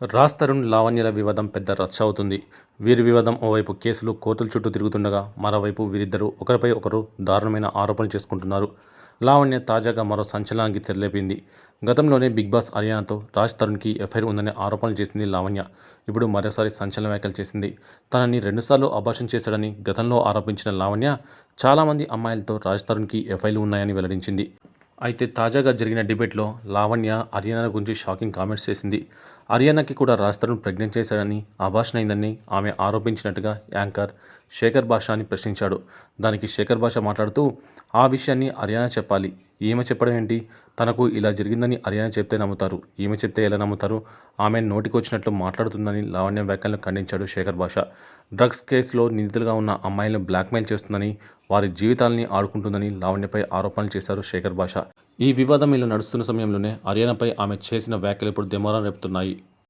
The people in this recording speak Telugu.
రాజ్ తరుణ్, లావణ్యల వివాదం పెద్ద రచ్చ అవుతుంది. వీరి వివాదం ఓవైపు కేసులు కోర్టుల చుట్టూ తిరుగుతుండగా, మరోవైపు వీరిద్దరూ ఒకరిపై ఒకరు దారుణమైన ఆరోపణలు చేసుకుంటున్నారు. లావణ్య తాజాగా మరో సంచలనానికి తెరలేపింది. గతంలోనే బిగ్ బాస్ అరియానాతో రాజ్ తరుణ్కి ఎఫ్ఐఆర్ ఉందనే ఆరోపణలు చేసింది లావణ్య. ఇప్పుడు మరోసారి సంచలన వ్యాఖ్యలు చేసింది. తనని 2 సార్లు అబార్షన్ చేశాడని గతంలో ఆరోపించిన లావణ్య, చాలామంది అమ్మాయిలతో రాజ్ తరుణ్కి ఎఫ్ఐఆర్లు ఉన్నాయని వెల్లడించింది. అయితే తాజాగా జరిగిన డిబేట్లో లావణ్య అరియానా గురించి షాకింగ్ కామెంట్స్ చేసింది. అరియానాకి కూడా రాజ్ తరుణ్ ప్రెగ్నెంట్ చేశాడని, అబార్షన్ అయిందని ఆమె ఆరోపించినట్టుగా యాంకర్ శేఖర్ భాషాని ప్రశ్నించాడు. దానికి శేఖర్ భాష మాట్లాడుతూ, ఆ విషయాన్ని అరియానా చెప్పాలి. ఈమె చెప్పడం ఏంటి? తనకు ఇలా జరిగిందని అరియానా చెప్తే నమ్ముతారు. ఈమె చెప్తే ఎలా నమ్ముతారు? ఆమె నోటికొచ్చినట్లు మాట్లాడుతుందని లావణ్య వ్యాఖ్యలను ఖండించాడు శేఖర్ భాష. డ్రగ్స్ కేసులో నిందితులుగా ఉన్న అమ్మాయిలను బ్లాక్మెయిల్ చేస్తుందని, వారి జీవితాలని ఆడుకుంటుందని లావణ్యపై ఆరోపణలు చేశారు శేఖర్ భాష. ఈ వివాదం ఇలా నడుస్తున్న సమయంలోనే అరియానాపై ఆమె చేసిన వ్యాఖ్యలు ఇప్పుడు దుమారం రేపుతున్నాయి.